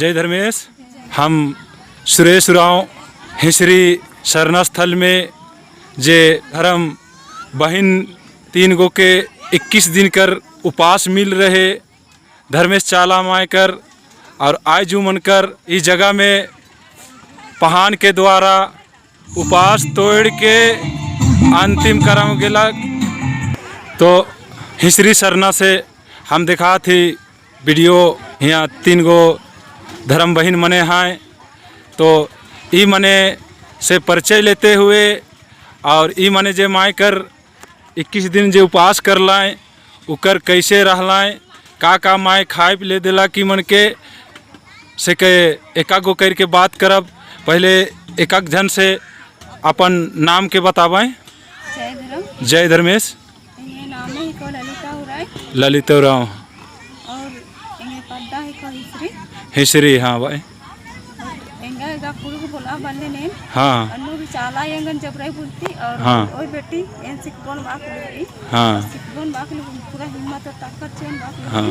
जय धर्मेश। हम सुरेश उरांव हिसरी शरण स्थल में जे धर्म बहन 3 गो के 21 दिन कर उपास मिल रहे धर्मेश चाला माय कर और आय जुमन कर इस जगह में पहान के द्वारा उपास तोड़ के अंतिम करम गेला। तो हिसरी सरना से हम दिखा थी वीडियो यहाँ 3 गो धर्म बहन मने हैं। तो ई मने से परिचय लेते हुए और ई मने जे माय कर 21 दिन जे उपास कर लाएँ उकर कैसे रह लाएँ का माय खाए ले दिला कि मन के से के एका गो करके बात करब। पहले एक जन से अपन नाम के बतावें। जय धर्मेश। नाम है को ललिता उरांव। ललिता उरांव और एंगे पद्दा है को हिसरी। हिसरी हाँ भाई। एंगा गा कुल को बोला बल्ले ने। हाँ। अन्नू भी चाला एंगन जबराई बोलती और हाँ। ओए बेटी एन सिकबोन बाकली। हाँ। सिकबोन बाकली पूरा हिम्मत और ताकत चेन बाकली। हाँ।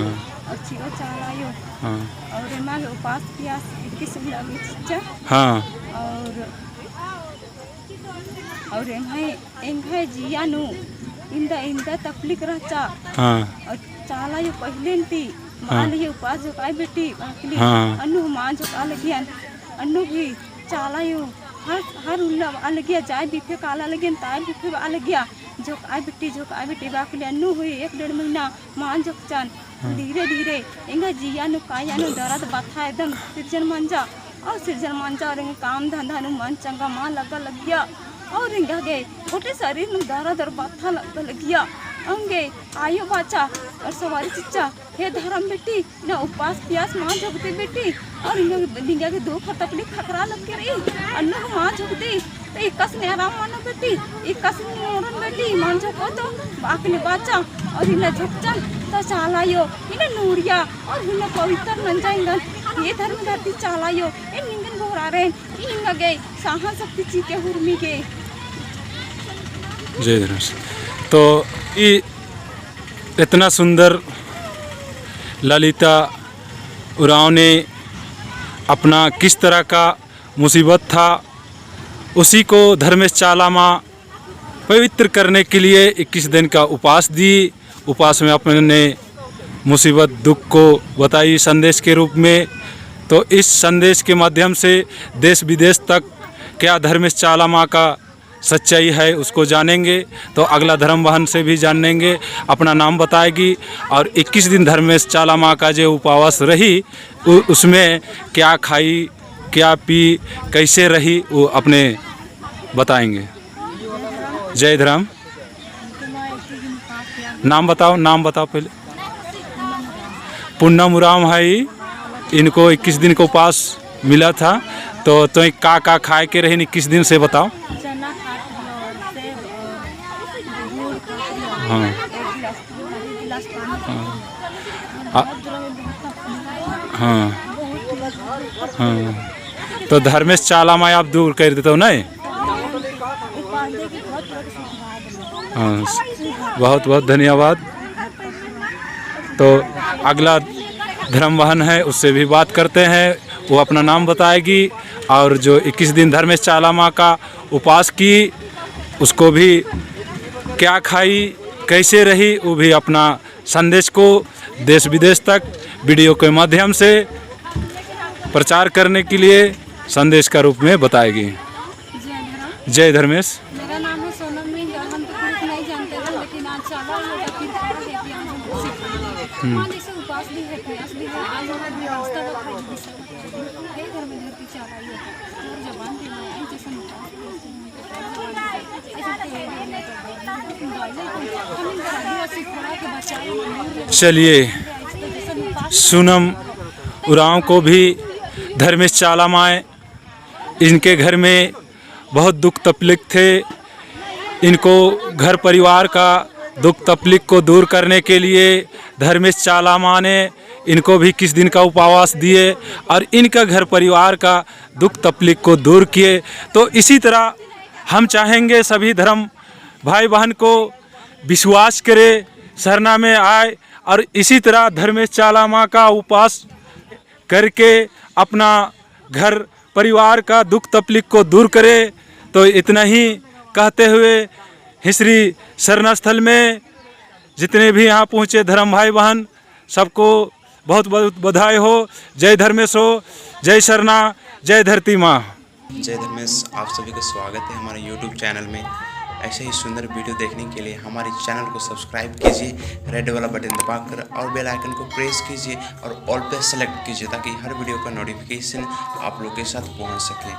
और चिरो चाला यो। हाँ। और एमा उपास किया 21 दिन लगी चिच्चा। हाँ। और एंगे जिया नु इंदा तकलीफ रहचा। हाँ। और चाला यो पहले ती माल ये उपास जो काय बेटी बाकली। हाँ। अन्नू मान जो का लगियन अन्नू भी चाला यो हर उल्ला अलगिया जाय बिफे काला लगियन ताय बिफे अलगिया जो काय बेटी बाकली अन्नू हुई 1-1.5 महीना मान जो चान धीरे धीरे एंगा जिया नु काया नु दर्द बाथा एकदम सिरजन मंजा और एंगे काम धंधा नु मन चंगा मान लग गया और एंगा गे छोटे शरीर नु दर्द और बाथा लग गया अंगे आयो बाचा और सवारी चिच्चा हे धर्म बेटी ना उपास प्यास मां झोकते बेटी और इंगा के दुख और तकलीफ खतरा लग के रही अन्नू मां झोकती तो इकस ने आराम मानो बेटी इकस ने मोरन बेटी मान झोको तो बाकले बाचा और इला झोकचन तो चालायो इने नूरिया और इने पवित्र नंजाइंगन ये धर्म धरती चालायो ए निंगन गोरा रे इंगा गे साहा शक्ति ची के हुरमी के। जय धर्मेश। तो ये इतना सुंदर ललिता उरांव ने अपना किस तरह का मुसीबत था उसी को धर्मेश चाला माँ पवित्र करने के लिए 21 दिन का उपास दी। उपास में अपने मुसीबत दुख को बताई संदेश के रूप में। तो इस संदेश के माध्यम से देश विदेश तक क्या धर्मेश चाला माँ का सच्चाई है उसको जानेंगे। तो अगला धर्म बहन से भी जानेंगे, अपना नाम बताएगी और 21 दिन धर्मेश चाला माँ का जो उपवास रही उसमें क्या खाई क्या पी कैसे रही वो अपने बताएंगे। जय धर्म। नाम बताओ पहले। पूनम उरांव है। इनको 21 दिन का उपास मिला था। तो का खाए के रही 21 दिन से बताओ। हाँ। हाँ। हाँ। तो धर्मेश चाला माँ आप दूर कर देते हो नहीं। हाँ बहुत बहुत धन्यवाद। तो अगला धर्म बहन है उससे भी बात करते हैं, वो अपना नाम बताएगी और जो 21 दिन धर्मेश चाला माँ का उपास की उसको भी क्या खाई कैसे रही वो भी अपना संदेश को देश विदेश तक वीडियो के माध्यम से प्रचार करने के लिए संदेश का रूप में बताएगी। जय धर्मेश। मेरा नाम है सोनम मिंज। हम तो कुछ नहीं जानते थे लेकिन आज चाला जैसे उपास भी है प्रयास भी है आज हमारी व्यवस्था है घर में धरती चाला और जबान भी है जैसे चलिए सोनम उरांव को भी धर्मेश चाला माँ इनके घर में बहुत दुख तकलीफ थे। इनको घर परिवार का दुख तकलीफ को दूर करने के लिए धर्मेश चाला माँ ने इनको भी 21 दिन का उपवास दिए और इनका घर परिवार का दुख तकलीफ को दूर किए। तो इसी तरह हम चाहेंगे सभी धर्म भाई बहन को विश्वास करे, शरणा में आए और इसी तरह धर्मेश चाला माँ का उपवास करके अपना घर परिवार का दुख तकलीफ को दूर करे। तो इतना ही कहते हुए हिसरी शरण स्थल में जितने भी यहाँ पहुँचे धर्म भाई बहन सबको बहुत बहुत बधाई हो। जय धर्मेश हो, जय शरणा, जय धरती माँ। जय धर्मेश, आप सभी का स्वागत है हमारे YouTube चैनल में। ऐसे ही सुंदर वीडियो देखने के लिए हमारे चैनल को सब्सक्राइब कीजिए, रेड वाला बटन दबाकर, और बेल आइकन को प्रेस कीजिए और ऑल पे सेलेक्ट कीजिए ताकि हर वीडियो का नोटिफिकेशन आप लोग के साथ पहुंच सके।